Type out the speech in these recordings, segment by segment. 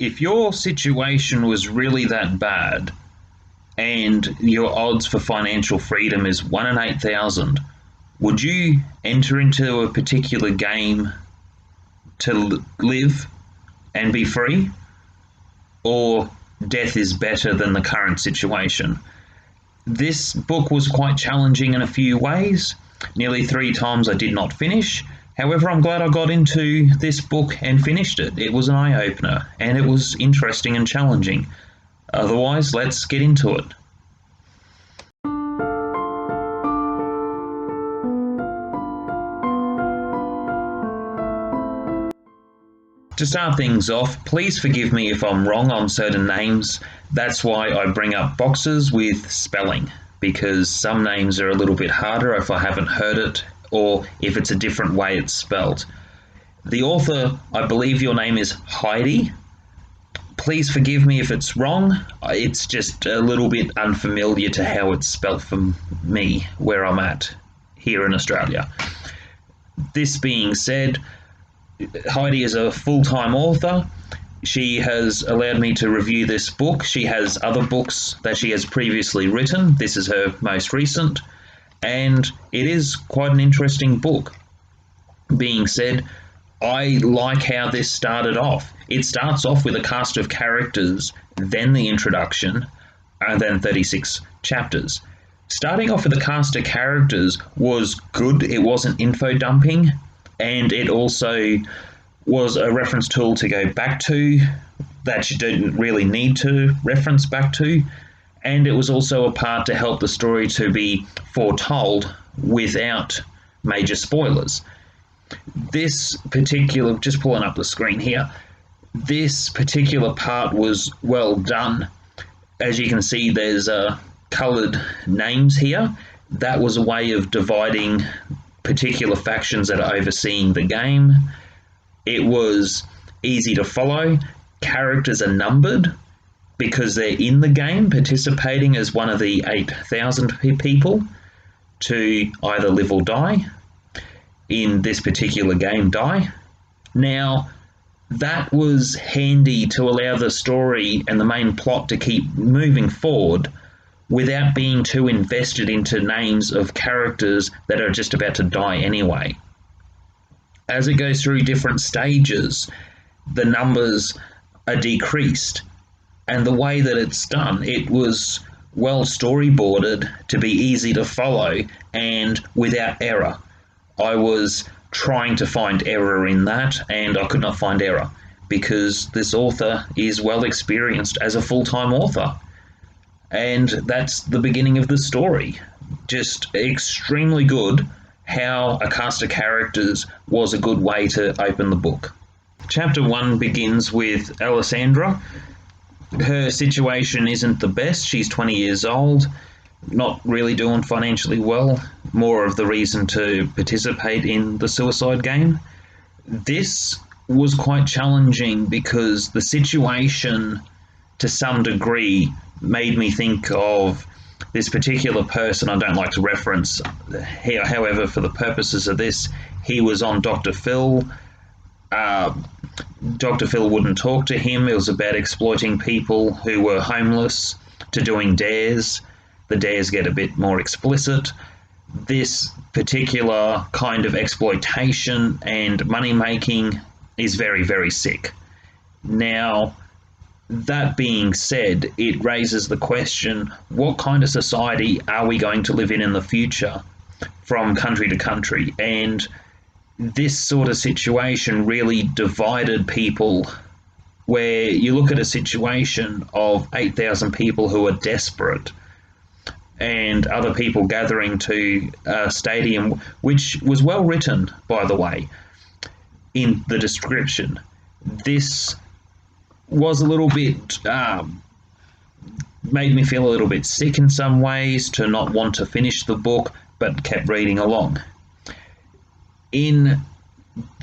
if your situation was really that bad and your odds for financial freedom is 1 in 8,000, would you enter into a particular game to live and be free? Or death is better than the current situation? This book was quite challenging in a few ways. Nearly 3 times I did not finish. However, I'm glad I got into this book and finished it. It was an eye-opener, and it was interesting and challenging. Otherwise, let's get into it. To start things off, please forgive me if I'm wrong on certain names. That's why I bring up boxes with spelling, because some names are a little bit harder if I haven't heard it, or if it's a different way it's spelled. The author, I believe your name is HAIDI. Please forgive me if it's wrong. It's just a little bit unfamiliar to how it's spelled for me, where I'm at here in Australia. This being said, HAIDI is a full-time author. She has allowed me to review this book. She has other books that she has previously written. This is her most recent, and it is quite an interesting book. Being said, I like how this started off. It starts off with a cast of characters, then the introduction, and then 36 chapters. Starting off with a cast of characters was good. It wasn't info dumping, and it also was a reference tool to go back to that you didn't really need to reference back to, and it was also a part to help the story to be foretold without major spoilers. This particular, just pulling up the screen here, this particular part was well done. As you can see, there's coloured names here. That was a way of dividing particular factions that are overseeing the game. It was easy to follow. Characters are numbered because they're in the game, participating as one of the 8,000 people to either live or die. In this particular game, die. Now, that was handy to allow the story and the main plot to keep moving forward without being too invested into names of characters that are just about to die anyway. As it goes through different stages, the numbers are decreased, and the way that it's done, it was well storyboarded to be easy to follow and without error. I was trying to find error in that, and I could not find error because this author is well experienced as a full-time author. And that's the beginning of the story. Just extremely good. How a cast of characters was a good way to open the book. Chapter 1 begins with Alessandra. Her situation isn't the best. She's 20 years old, not really doing financially well. More of the reason to participate in the suicide game. This was quite challenging because the situation, to some degree, made me think of this particular person. I don't like to reference. However, for the purposes of this, he was on Dr. Phil. Dr. Phil wouldn't talk to him. It was about exploiting people who were homeless to doing dares. The dares get a bit more explicit. This particular kind of exploitation and money making is very, very sick. Now, that being said, it raises the question, what kind of society are we going to live in the future from country to country? And this sort of situation really divided people, where you look at a situation of 8,000 people who are desperate and other people gathering to a stadium, which was well written, by the way, in the description. This was a little bit, made me feel a little bit sick in some ways to not want to finish the book, but kept reading along. In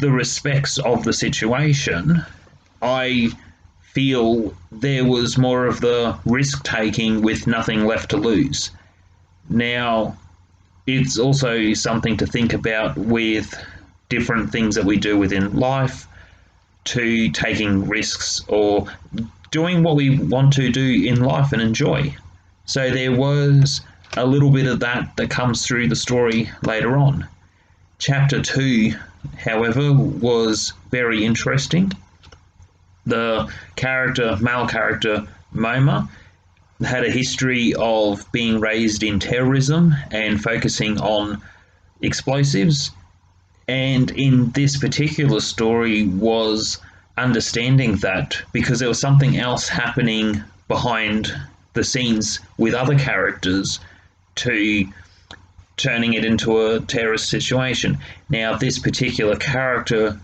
the respects of the situation, I feel there was more of the risk-taking with nothing left to lose. Now, it's also something to think about with different things that we do within life, to taking risks or doing what we want to do in life and enjoy. So there was a little bit of that comes through the story later on. Chapter 2, however, was very interesting. The male character, Moma, had a history of being raised in terrorism and focusing on explosives. And in this particular story was understanding that because there was something else happening behind the scenes with other characters to turning it into a terrorist situation. Now, this particular character,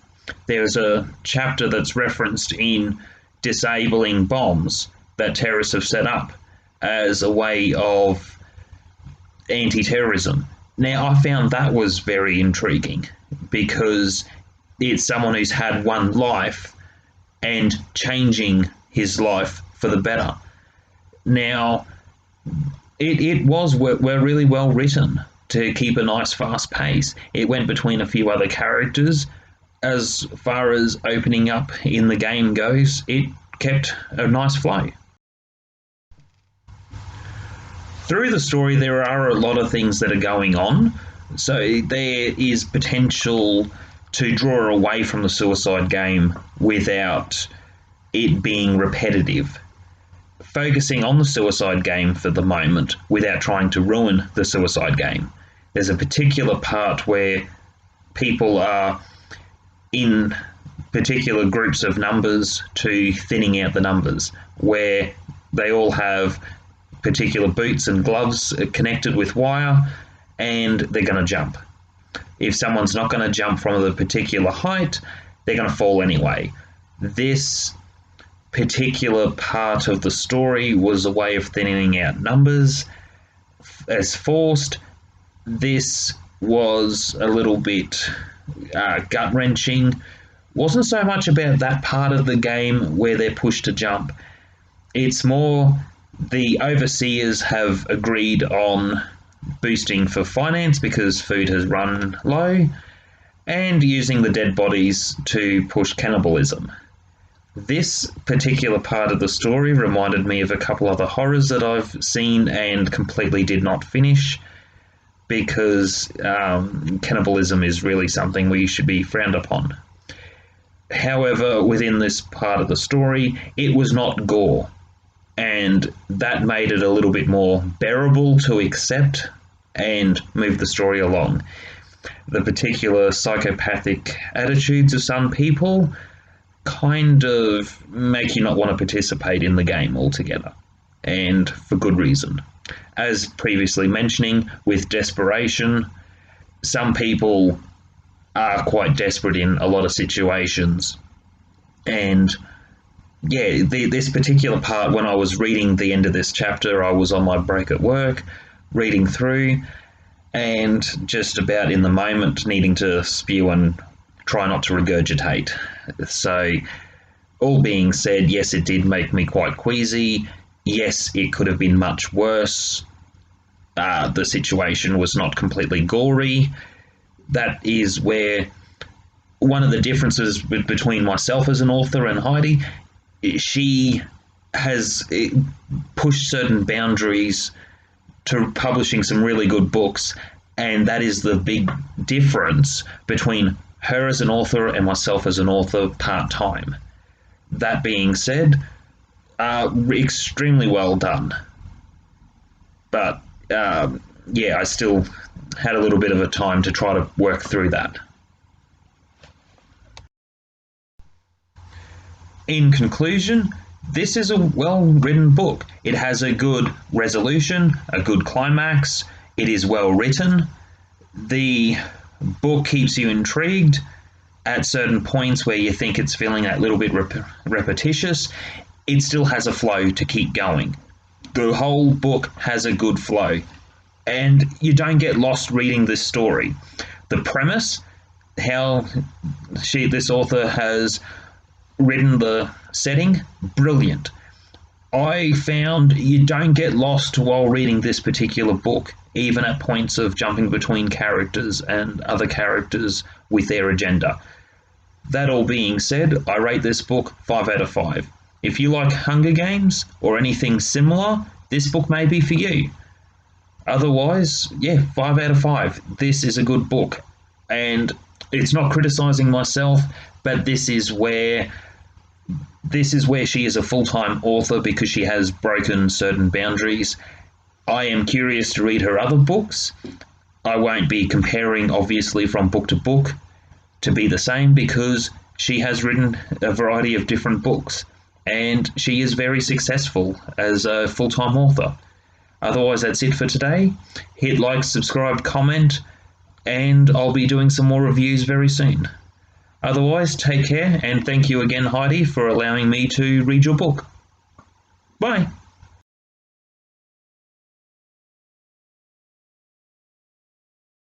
there's a chapter that's referenced in disabling bombs that terrorists have set up as a way of anti-terrorism. Now, I found that was very intriguing because it's someone who's had one life and changing his life for the better. Now, it was really well written to keep a nice fast pace. It went between a few other characters. As far as opening up in the game goes, it kept a nice flow. Through the story, there are a lot of things that are going on, so there is potential to draw away from the suicide game without it being repetitive. Focusing on the suicide game for the moment without trying to ruin the suicide game. There's a particular part where people are in particular groups of numbers to thinning out the numbers, where they all have particular boots and gloves connected with wire, and they're going to jump. If someone's not going to jump from a particular height, they're going to fall anyway. This particular part of the story was a way of thinning out numbers as forced. This was a little bit gut-wrenching. Wasn't so much about that part of the game where they're pushed to jump. It's more the overseers have agreed on boosting for finance because food has run low, and using the dead bodies to push cannibalism. This particular part of the story reminded me of a couple other horrors that I've seen and completely did not finish, because cannibalism is really something we should be frowned upon. However, within this part of the story, it was not gore, and that made it a little bit more bearable to accept and move the story along. The particular psychopathic attitudes of some people kind of make you not want to participate in the game altogether, and for good reason. As previously mentioning, with desperation, some people are quite desperate in a lot of situations, and yeah, this particular part, when I was reading the end of this chapter, I was on my break at work, reading through, and just about in the moment needing to spew and try not to regurgitate. So, all being said, yes, it did make me quite queasy. Yes, it could have been much worse. The situation was not completely gory. That is where one of the differences between myself as an author and HAIDI, she has pushed certain boundaries to publishing some really good books, and that is the big difference between her as an author and myself as an author part-time. That being said, extremely well done. But yeah, I still had a little bit of a time to try to work through that. In conclusion, this is a well-written book. It has a good resolution, a good climax. It is well written. The book keeps you intrigued at certain points where you think it's feeling a little bit repetitious. It still has a flow to keep going. The whole book has a good flow, and you don't get lost reading this story. The premise, how this author has written the setting, brilliant. I found you don't get lost while reading this particular book, even at points of jumping between characters and other characters with their agenda. That all being said, I rate this book 5 out of 5. If you like Hunger Games or anything similar, this book may be for you. Otherwise, yeah, 5 out of 5. This is a good book. And it's not criticizing myself, but this is where she is a full-time author because she has broken certain boundaries. I am curious to read her other books. I won't be comparing, obviously, from book to book to be the same because she has written a variety of different books and she is very successful as a full-time author. Otherwise, that's it for today. Hit like, subscribe, comment, and I'll be doing some more reviews very soon. Otherwise, take care, and thank you again, Heidi, for allowing me to read your book. Bye.